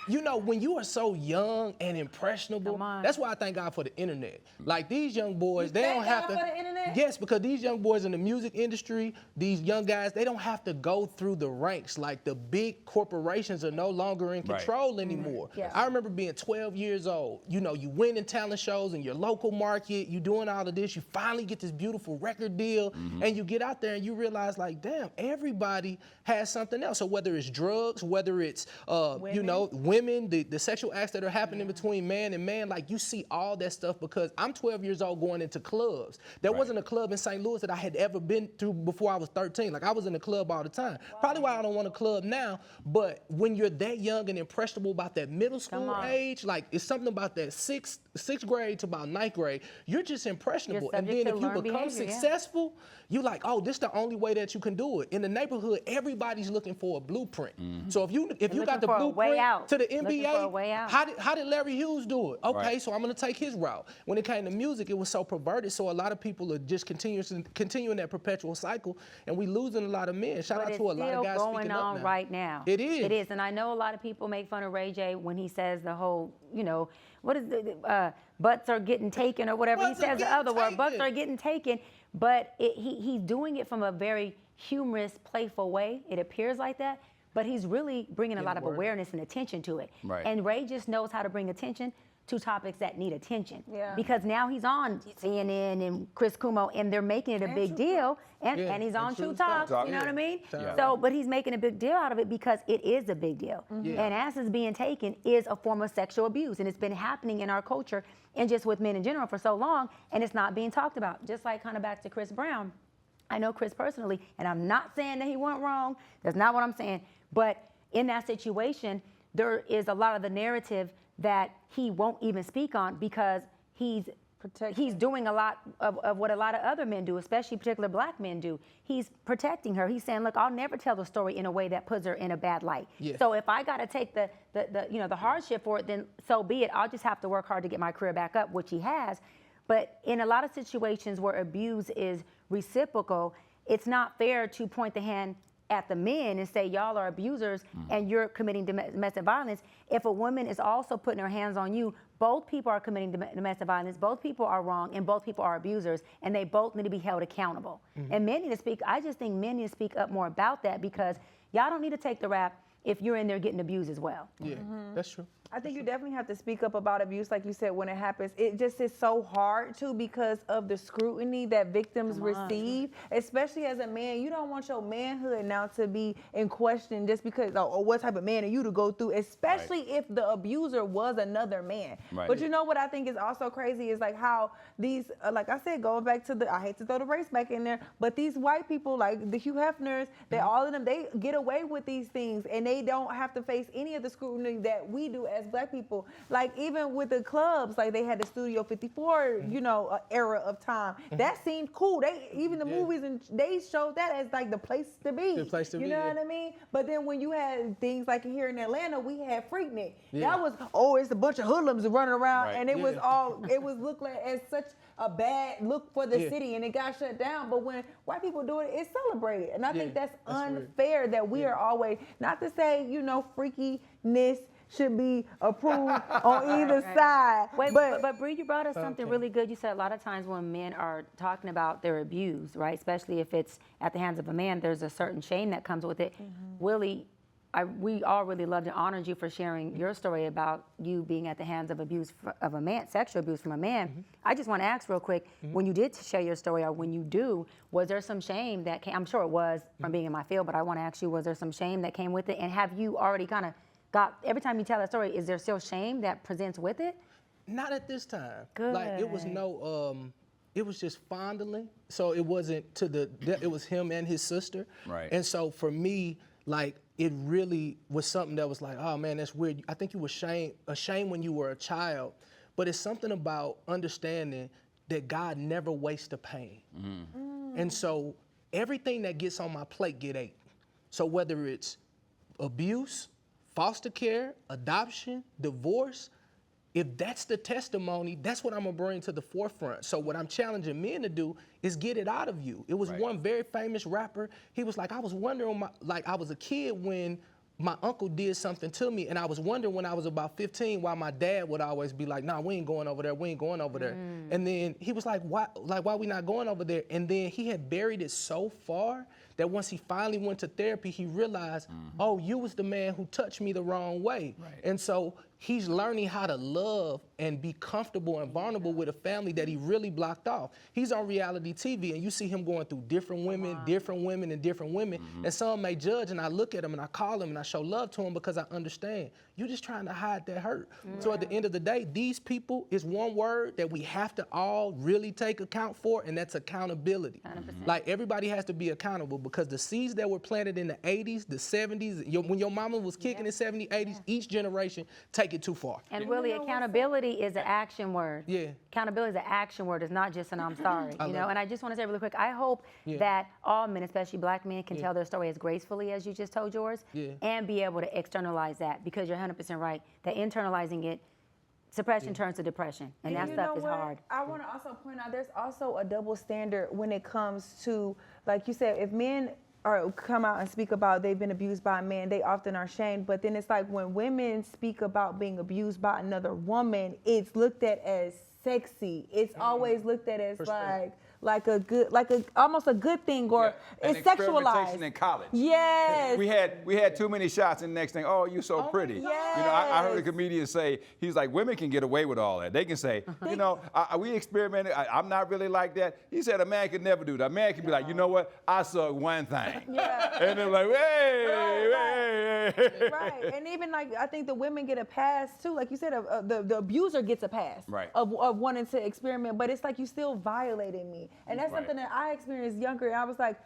You know, when you are so young and impressionable, that's why I thank God for the internet. Like these young boys, they don't have to. For the internet? Yes, because these young boys in the music industry, these young guys, they don't have to go through the ranks. Like the big corporations are no longer in control anymore. Yeah. I remember being 12 years old. You know, you win in talent shows in your local market, you doing all of this, you finally get this beautiful record deal, and you get out there and you realize like, damn, everybody has something else. So whether it's drugs, whether it's, you know, women, the sexual acts that are happening between man and man, like you see all that stuff because I'm 12 years old going into clubs. There wasn't a club in St. Louis that I had ever been through before I was 13. Like I was in the club all the time. Probably why I don't want a club now, but when you're that young and impressionable about that middle school age, like it's something about that sixth grade to about ninth grade, you're just impressionable. And then if you become successful, you like, oh, this is the only way that you can do it. In the neighborhood, everybody's looking for a blueprint. So if you got the blueprint to the NBA, how did Larry Hughes do it? Okay, so I'm gonna take his route. When it came to music, it was so perverted, so a lot of people are just continuing that perpetual cycle, and we losing a lot of men. Shout out to a lot of guys speaking up now. It's still going on right now. It is. It is, and I know a lot of people make fun of Ray J when he says the whole, you know, what is the butts are getting taken or whatever. He says the other word, butts are getting taken, but he's doing it from a very humorous, playful way. It appears like that, but he's really bringing a lot of awareness and attention to it. And Ray just knows how to bring attention to topics that need attention. Because now he's on CNN and Chris Cuomo, and they're making it a big deal. And he's on True Talk, you know what I mean? So, but he's making a big deal out of it because it is a big deal. And as it's being taken is a form of sexual abuse. And it's been happening in our culture and just with men in general for so long, and it's not being talked about. Just like kind of back to Chris Brown. I know Chris personally, and I'm not saying that he went wrong. That's not what I'm saying. But in that situation, there is a lot of the narrative that he won't even speak on because he's doing a lot of what a lot of other men do, especially particular black men do. He's protecting her. He's saying, look, I'll never tell the story in a way that puts her in a bad light. So if I got to take the hardship for it, then so be it. I'll just have to work hard to get my career back up, which he has. But in a lot of situations where abuse is reciprocal, it's not fair to point the hand at the men and say y'all are abusers and you're committing domestic violence. If a woman is also putting her hands on you, both people are committing domestic violence, both people are wrong, and both people are abusers, and they both need to be held accountable. And men need to speak, I just think men need to speak up more about that, because y'all don't need to take the rap if you're in there getting abused as well. Yeah, that's true. I think you definitely have to speak up about abuse, like you said, when it happens. It just is so hard too, because of the scrutiny that victims receive, especially as a man. You don't want your manhood now to be in question just because, oh, what type of man are you to go through, especially if the abuser was another man. Right. But you know what I think is also crazy is like how these, like I said, going back to I hate to throw the race back in there, but these white people, like the Hugh Hefners, they all of them, they get away with these things and they don't have to face any of the scrutiny that we do as Black people. Like even with the clubs, like they had the Studio 54, you know, era of time. That seemed cool. They even the movies, and they showed that as like the place to be. The place to you be, know yeah. what I mean? But then when you had things like here in Atlanta, we had Freaknik. Yeah. That was, oh, it's a bunch of hoodlums running around, Right. and it was Yeah. all, it was looked like as such a bad look for the Yeah. city, and it got shut down. But when white people do it, it's celebrated. And I think Yeah, that's that's weird. unfair that we are always, not to say, you know, freakiness should be approved on either side. Wait, but Bree, you brought us something really good. You said a lot of times when men are talking about their abuse, right, especially if it's at the hands of a man, there's a certain shame that comes with it. Willie, we all really loved and honored you for sharing your story about you being at the hands of abuse of a man, sexual abuse from a man. I just want to ask real quick, when you did share your story, or when you do, was there some shame that came? I'm sure it was from being in my field, but I want to ask you, was there some shame that came with it? And have you already kind of every time you tell that story, is there still shame that presents with it? Not at this time. Good. Like it was no, it was just fondling. So it wasn't it was him and his sister. Right. And so for me, like it really was something that was like, oh man, that's weird. I think you were ashamed when you were a child, but it's something about understanding that God never wastes a pain. And so everything that gets on my plate get ate. So whether it's abuse, foster care, adoption, divorce, if that's the testimony, that's what I'm gonna bring to the forefront. So what I'm challenging men to do is get it out of you. It was one very famous rapper. He was like, I was wondering, I was a kid when my uncle did something to me, and I was wondering when I was about 15 why my dad would always be like, nah, we ain't going over there, we ain't going over there. And then he was like, why we not going over there? And then he had buried it so far that once he finally went to therapy, he realized, oh, you was the man who touched me the wrong way. Right. And so he's learning how to love and be comfortable and vulnerable with a family that he really blocked off. He's on reality TV, and you see him going through different women, and different women. And some may judge, and I look at him and I call him and I show love to him because I understand. You're just trying to hide that hurt. So at the end of the day, these people is one word that we have to all really take account for, and that's accountability. 100%. Like everybody has to be accountable, because the seeds that were planted in the 80s, the 70s, when your mama was kicking in the 70s, 80s, each generation take it too far. And really, accountability is an action word. Yeah. Accountability is an action word. It's not just an I'm sorry. You know. And I just want to say really quick, I hope that all men, especially Black men, can tell their story as gracefully as you just told yours, and be able to externalize that, because you're 100% right. That internalizing it, suppression turns to depression, and that stuff is hard. I want to also point out there's also a double standard when it comes to, like you said, if men come out and speak about they've been abused by a man, they often are shamed. But then it's like when women speak about being abused by another woman, it's looked at as sexy. It's always looked at as almost a good thing, or it's sexualized. In college. Yes. We had too many shots, and the next thing, oh, you so pretty. Yes. You know, I heard a comedian say, he's like, women can get away with all that. They can say, you know, we experimented. I'm not really like that. He said a man can never do that. A man can be like, you know what? I suck one thing. Yeah. And they're like, hey. Right. And even like, I think the women get a pass too. Like you said, the abuser gets a pass of wanting to experiment, but it's like you still violated me. And that's something that I experienced younger. And I was like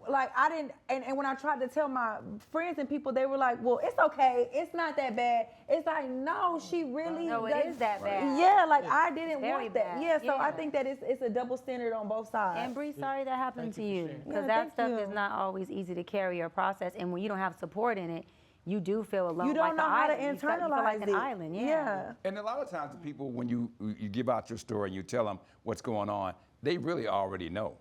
I didn't, and when I tried to tell my friends and people, they were like, well, it's okay. It's not that bad. It's like, no, she really No, it is that bad. Yeah, like I didn't Very want that. bad. Yeah, so I think that it's a double standard on both sides. And Bree, sorry that happened to you, because Yeah, that stuff thank is you. not always easy to carry or process. And when you don't have support in it, you do feel alone. You don't like know how to you feel internalize like an it. island. Yeah. And a lot of times the people, when you give out your story and you tell them what's going on, they really already know.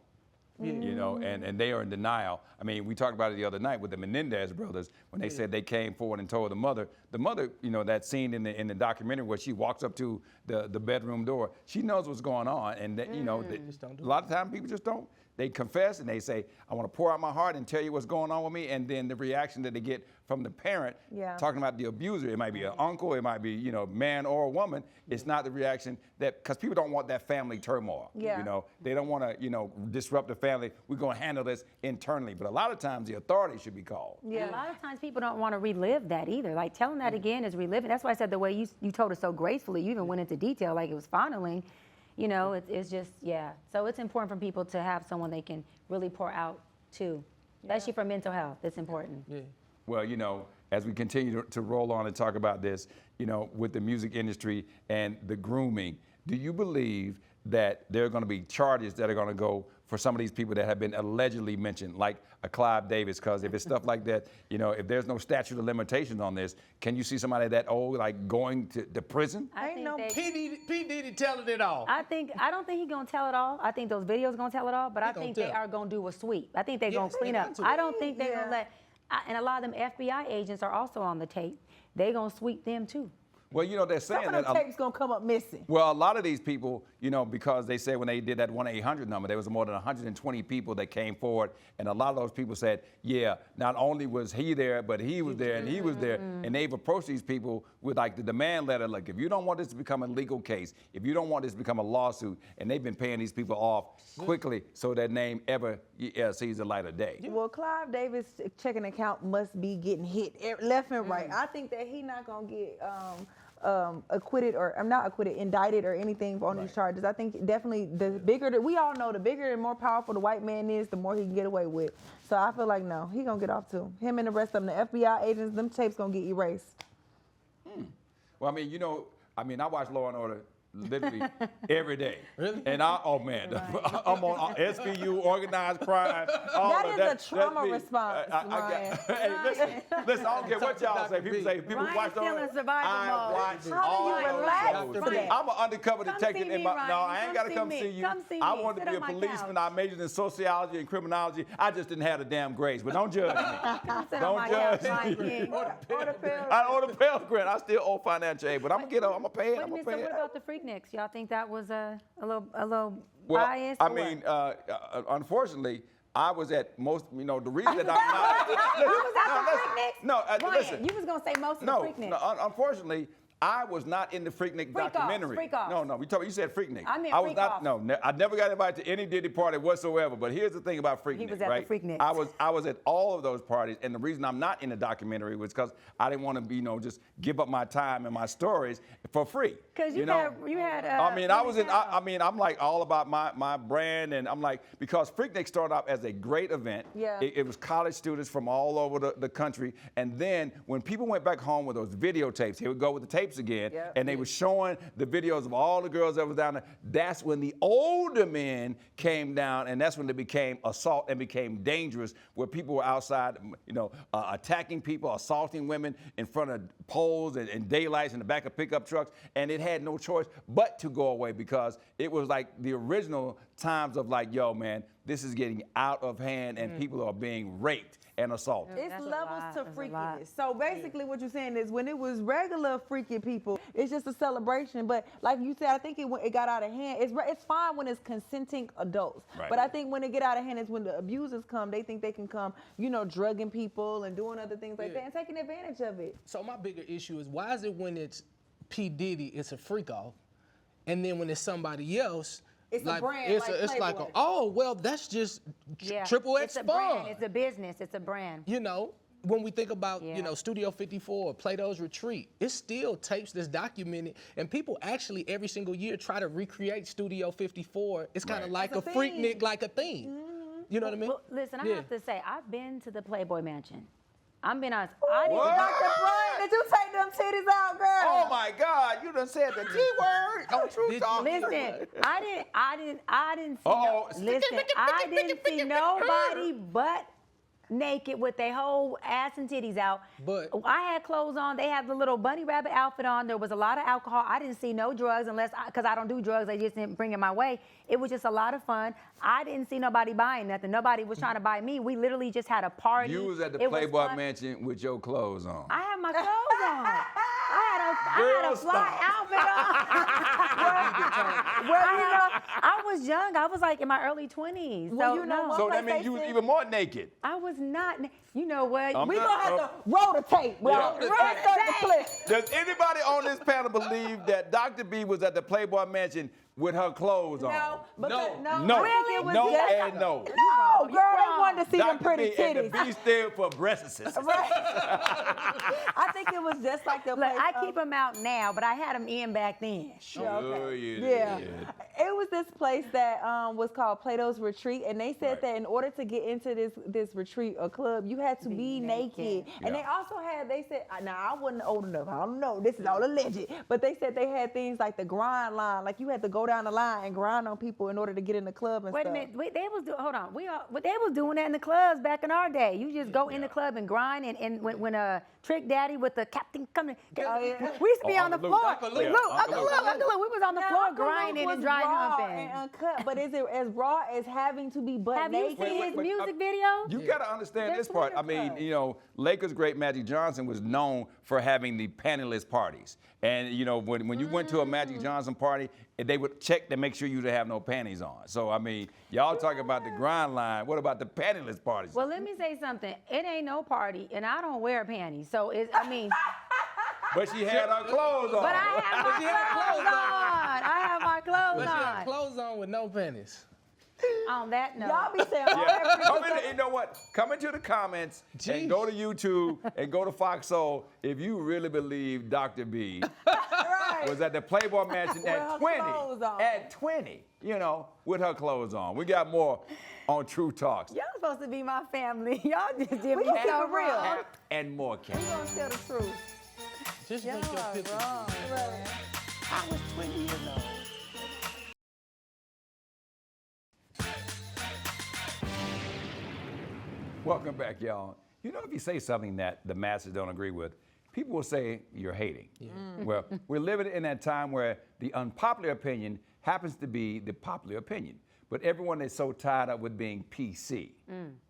you know, and they are in denial. I mean, we talked about it the other night with the Menendez brothers when they said they came forward and told the mother, you know, that scene in the documentary where she walks up to the bedroom door, she knows what's going on, and that, you know, a lot of times people just don't. They confess and they say, I want to pour out my heart and tell you what's going on with me. And then the reaction that they get from the parent talking about the abuser, it might be an uncle, it might be, you know, man or a woman. It's not the reaction that, because people don't want that family turmoil. You know, they don't want to, you know, disrupt the family. We're going to handle this internally. But a lot of times the authority should be called. A lot of times people don't want to relive that either. Like telling that again is reliving. That's why I said the way you told it so gracefully, you even went into detail like it was fondling. You know, it's just, So it's important for people to have someone they can really pour out to, especially for mental health. It's important. Well, you know, as we continue to roll on and talk about this, you know, with the music industry and the grooming, do you believe that there are going to be charges that are going to go for some of these people that have been allegedly mentioned, like a Clive Davis? Because if it's stuff like that, you know, if there's no statute of limitations on this, can you see somebody that old like going to prison? I think P. Diddy telling it all. I don't think he's gonna tell it all. I think those videos gonna tell it all, but I think they are gonna do a sweep. I think they're gonna clean up. I don't think they're gonna let. And a lot of them FBI agents are also on the tape. They're gonna sweep them too. Well, you know, they're saying Some of them tapes gonna come up missing. Well, a lot of these people, you know, because they said when they did that 1-800 number, there was more than 120 people that came forward, and a lot of those people said, yeah, not only was he there, but he was there and he was there, and they've approached these people with like the demand letter, like if you don't want this to become a legal case, if you don't want this to become a lawsuit, and they've been paying these people off quickly so their name ever sees the light of day. Well, Clive Davis' checking account must be getting hit left and right. I think that he's not gonna get acquitted, or I'm not acquitted, indicted or anything on these charges. I think definitely we all know the bigger and more powerful the white man is, the more he can get away with. So I feel like no, he gonna get off too. Him and the rest of them, the FBI agents, them tapes gonna get erased. Well, I mean, you know, I watch Law and Order literally every day. Really? And I'm on SVU, organized crime. That is a trauma response, Ryan. Hey, listen, I don't care what y'all say. People watch still Law in survival I mode. watch How all do you those relax shows. to that? I'm an undercover Come detective. see me, No, Ryan. I ain't got to Come come see see me. you. Come see I me. wanted to Sit be a on my policeman. couch. I majored in sociology and criminology. I just didn't have the damn grades. But don't judge me. Sit on Don't my judge couch, Ryan me. King. I owe the Pell Grant. I still owe financial aid, but I'm gonna pay it. Wait a I'm gonna minute, pay so it. what about the Freakniks? Y'all think that was a little Well, biased? I or mean, what? unfortunately, I was at most, you know, the reason that I'm not. You was at the Freakniks? No, Ryan, listen. you was gonna say most of No, the Freakniks. no, unfortunately, I was not in the Freaknik Freak-offs, documentary. freak-offs. No, you said Freaknik. I meant was freak-offs. not. No, I never got invited to any Diddy party whatsoever. But here's the thing about Freaknik. He was at right? the Freakniks. I was at all of those parties, and the reason I'm not in the documentary was because I didn't want to be, you know, just give up my time and my stories for free. Because you had. I mean, I'm like all about my brand, and I'm like, because Freaknik started off as a great event. Yeah. It was college students from all over the country, and then when people went back home with those videotapes, here we go with the tapes again, and they were showing the videos of all the girls that was down there. That's when the older men came down, and that's when they became assault and became dangerous, where people were outside, you know, attacking people, assaulting women in front of poles and daylights in the back of pickup trucks, and it had no choice but to go away because it was like the original times of like, yo, man, this is getting out of hand and people are being raped and assaulted. It's That's a levels lot. to That's a lot. freakiness. So basically what you're saying is when it was regular freaky people, it's just a celebration. But like you said, I think it got out of hand. It's fine when it's consenting adults. Right. But I think when it get out of hand is when the abusers come, they think they can come, you know, drugging people and doing other things like that and taking advantage of it. So my bigger issue is why is it when it's P. Diddy, it's a freak off, and then when it's somebody else, It's like, a brand, it's like, Playboy. oh well, that's just triple X It's a fun. brand. It's a business. It's a brand. You know, when we think about, Yeah. you know, Studio 54 or Plato's Retreat, it still tapes that's documented, and people actually every single year try to recreate Studio 54. It's kind of Right. like It's a a Freaknik, theme. like a theme. You know what I mean? Well, listen, I Yeah. have to say, I've been to the Playboy Mansion. I'm being honest. I didn't. What? Dr. Brian, did you take them titties out, girl? Oh my God, you done said the T word on True Did Talk. Listen, I didn't see. Uh-oh. Listen, I didn't see nobody but naked with their whole ass and titties out. But I had clothes on. They had the little bunny rabbit outfit on. There was a lot of alcohol. I didn't see no drugs because I don't do drugs. They just didn't bring it my way. It was just a lot of fun. I didn't see nobody buying nothing. Nobody was trying to buy me. We literally just had a party. You was at the It was Playboy fun. Mansion with your clothes on. I had my clothes on. I had a fly outfit on. I was young. I was like in my early 20s. Well, so you know no. what? So that means you was even more naked. I was not. You know what? I'm We not- gonna have to roll the tape. Yeah. Insert the clip. Does anybody on this panel believe that Dr. B was at the Playboy Mansion with her clothes on? No, because, No. No. I think it was No just, and no. No, girl, they wanted to see them Dr. pretty B and the titties. B stood for breasts. Right. I think it was just like the Look, place. I keep them out now, but I had them in back then. Sure you Yeah. did. It was this place that was called Plato's Retreat, and they said Right. that in order to get into this retreat or club, you had to be naked. And they also had, they said, now I wasn't old enough, I don't know, this is all alleged, but they said they had things like the grind line, like you had to go down the line and grind on people in order to get in the club and Wait stuff. a minute. Hold on. They was doing that in the clubs back in our day. You just go in the club and grind, and when Trick Daddy with the captain coming, Oh, yeah. we used to be Oh, on the Uncle floor. Luke. Uncle Yeah, Luke, Uncle Luke. we was on the Now, floor Uncle Luke grinding was and dry raw humping. and uncut, but is it as raw as having to be butt Have you naked? seen his wait, music video? You got to understand They're this part. I Twitter mean, clubs. you know, Lakers great Magic Johnson was known for having the pantyless parties. And, you know, when you went to a Magic Johnson party, they would check to make sure you didn't have no panties on. So, I mean, y'all talking about the grind line. What about the pantyless parties? Well, let me say something. It ain't no party, and I don't wear panties. So I mean, But she had her clothes on. but I have my She had clothes clothes on. I have my but clothes she had on. clothes on with no panties. On that note. Y'all be saying all Yeah. that Come in, you know what? Come into the comments and Jeez. go to YouTube and go to Fox Soul if you really believe Dr. B right. was at the Playboy Mansion With her at 20. clothes on. At 20, you know, with her clothes on. We got more on True Talks. Y'all supposed to be my family. Y'all just did We me gonna keep so it real. wrong. And more, Ken. We gonna tell the truth. Just Y'all make your are picture. wrong. Right. I was 20 years old. Welcome back, y'all. You know, if you say something that the masses don't agree with, people will say you're hating. Well, we're living in that time where the unpopular opinion happens to be the popular opinion. But everyone is so tied up with being PC.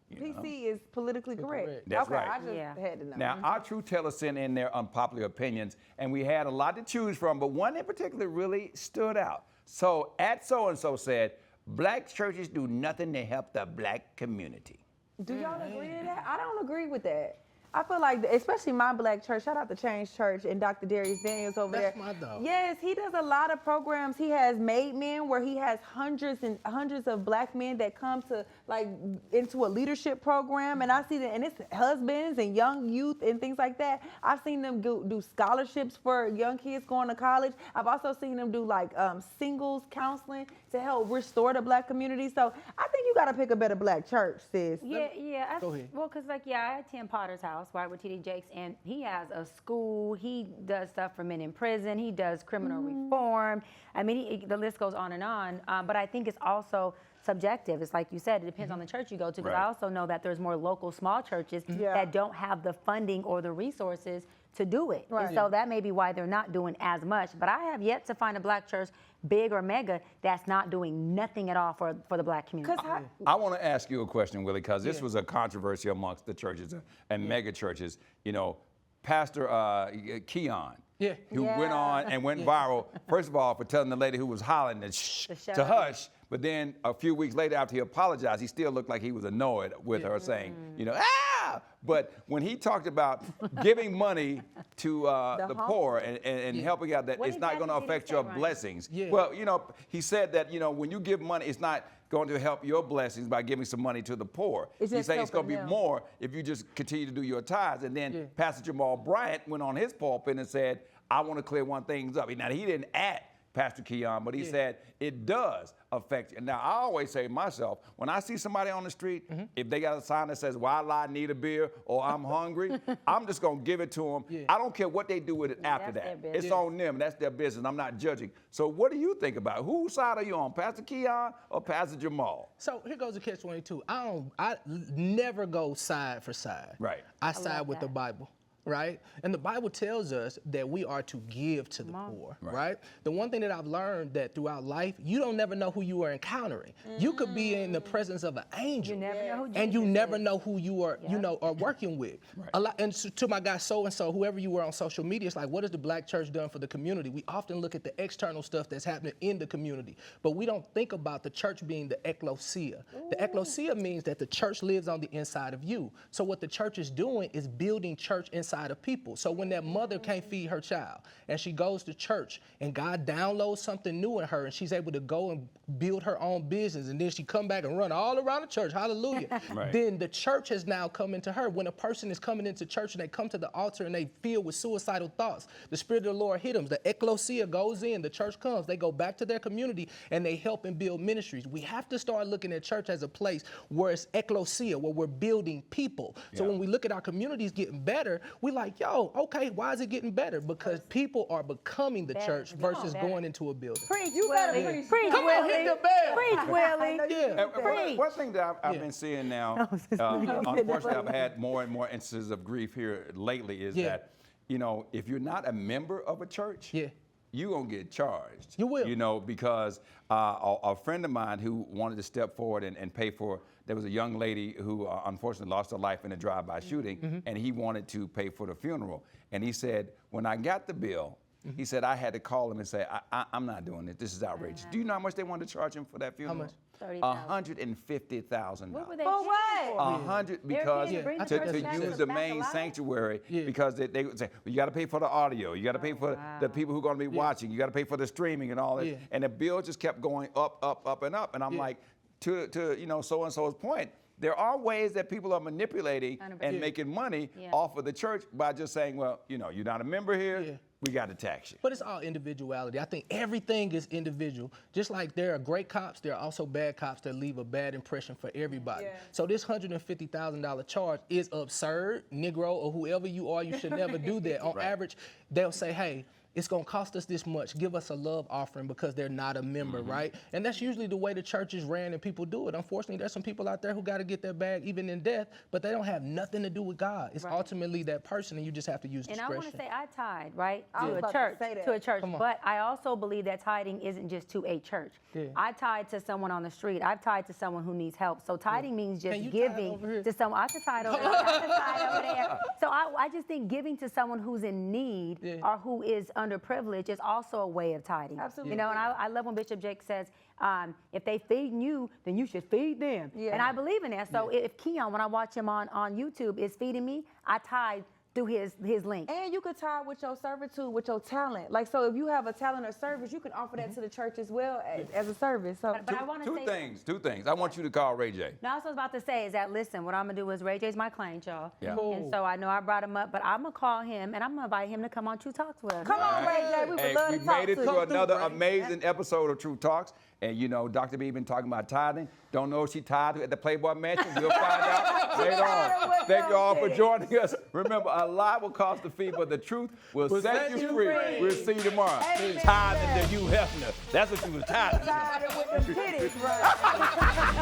you know? PC is politically correct. That's okay, right. I just Yeah. had to know. Now, our truth tellers sent in their unpopular opinions, and we had a lot to choose from, but one in particular really stood out. So, at so-and-so said, black churches do nothing to help the black community. Do y'all agree to that? I don't agree with that. I feel like, especially my black church, shout out to Change Church and Dr. Darius Daniels over That's there. my dog. Yes, he does a lot of programs. He has Made Men, where he has hundreds and hundreds of black men that come to like into a leadership program, and I see that, and it's husbands and young youth and things like that. I've seen them do scholarships for young kids going to college. I've also seen them do like singles counseling to help restore the black community. So I think you got to pick a better black church, sis. Yeah. Go ahead. Well, because I attend Potter's House, right, with T.D. Jakes, and he has a school. He does stuff for men in prison. He does criminal reform. I mean, the list goes on and on. But I think it's also subjective. It's like you said, it depends on the church you go to. Because I Right. also know that there's more local small churches Yeah. that don't have the funding or the resources to do it. Right. And so that may be why they're not doing as much. But I have yet to find a black church, big or mega, that's not doing nothing at all for the black community. Because I want to ask you a question, Willie, because this was a controversy amongst the churches and mega churches. You know, Pastor Keon, Yeah. who went on and went viral, first of all, for telling the lady who was hollering to shut to up. hush, but then a few weeks later after he apologized, he still looked like he was annoyed with her saying, you know, ah! But when he talked about giving money to the poor and helping out, that What it's not going to exactly did he affect say, your Ryan? blessings. Yeah. Well, you know, he said that, you know, when you give money, it's not going to help your blessings by giving some money to the poor. It's He just said it's going to be helping them. more if you just continue to do your tithes. And then Pastor Jamal Bryant went on his pulpit and said, I want to clear one thing up. Now, he didn't at Pastor Keon, but he said it does affect you. Now, I always say to myself, when I see somebody on the street, if they got a sign that says, "Why lie, need a beer," or "I'm hungry," I'm just going to give it to them. I don't care what they do with it after that. It's on them. That's their business. I'm not judging. So what do you think about it? Whose side are you on, Pastor Keon or Pastor Jamal? So here goes the catch-22. I never go side for side. Right. I side with the Bible. Right? And the Bible tells us that we are to give to the poor, right? The one thing that I've learned that throughout life, you don't never know who you are encountering. You could be in the presence of an angel, You never know who and you Jesus never is. know who you are, are working with. A lot, and to my guy so-and-so, whoever you were on social media, it's like, what has the black church done for the community? We often look at the external stuff that's happening in the community, but we don't think about the church being the ecclesia. The ecclesia means that the church lives on the inside of you. So what the church is doing is building church inside of people. So when that mother can't feed her child and she goes to church and God downloads something new in her and she's able to go and build her own business and then she come back and run all around the church, hallelujah, then the church has now come into her. When a person is coming into church and they come to the altar and they filled with suicidal thoughts, the Spirit of the Lord hit them, the ecclesia goes in, the church comes, they go back to their community and they help and build ministries. We have to start looking at church as a place where it's ecclesia, where we're building people. So when we look at our communities getting better, we like, yo, okay, why is it getting better? Because people are becoming the church versus going into a building. Preach, You Willie. better preach. Preach, Come on, hit Willie. the bell. Preach, Willie. And one thing that I've been seeing now, unfortunately, I've had more and more instances of grief here lately, is that, if you're not a member of a church, you're going to get charged. You will. Because a friend of mine who wanted to step forward and pay for, there was a young lady who unfortunately lost her life in a drive-by shooting, and he wanted to pay for the funeral. And he said, when I got the bill, he said, I had to call him and say, I'm not doing this. This is outrageous. Do you know how much they wanted to charge him for that funeral? How much? $150,000. What were they For what? paying for? 100 because bring the to church back use to the back main alive? sanctuary because they would say, well, you got to pay for the audio, you got to pay for the people who are going to be watching, you got to pay for the streaming and all that, and the bill just kept going up, and up, and I'm like, to so and so's point, there are ways that people are manipulating and making money off of the church by just saying, well, you're not a member here. We got to tax you. But it's all individuality. I think everything is individual. Just like there are great cops, there are also bad cops that leave a bad impression for everybody. So this $150,000 charge is absurd. Negro or whoever you are, you should never do that. On average, they'll say, hey, it's going to cost us this much. Give us a love offering because they're not a member, right? And that's usually the way the church is ran and people do it. Unfortunately, there's some people out there who got to get their bag even in death, but they don't have nothing to do with God. It's ultimately that person, and you just have to use discretion. And I want to say I tithe, right, to a about to church, say that. to a church. But I also believe that tithing isn't just to a church. I tithe to someone on the street. I've tithe to someone who needs help. So tithing means just you tithe giving over here? to someone. I can tithe over there. I can tithe over there. So I just think giving to someone who's in need or who is underprivileged is also a way of tithing. Absolutely. And I love when Bishop Jake says, if they feed you, then you should feed them. And I believe in that. So if Keon, when I watch him on YouTube, is feeding me, I tithe through his link. And you could tie with your servitude, with your talent. Like, so if you have a talent or service, you can offer that to the church as well as a service. So But I want to say Two things. I want you to call Ray J. No, I was about to say is that, listen, what I'm going to do is Ray J's my client, y'all. Yeah. And so I know I brought him up, but I'm going to call him and I'm going to invite him to come on True Talks with us. come on, Ray J. We would love we to talk made it to through you. another amazing episode of True Talks. And Dr. B been talking about tithing. Don't know if she tithed at the Playboy Mansion. We'll find out later on. Thank you all for joining us. Remember, a lie will cost a fee, but the truth will set you free. We'll see you tomorrow. Tithing to you, Hefner. That's what you was tithing. Tied with them titties, right?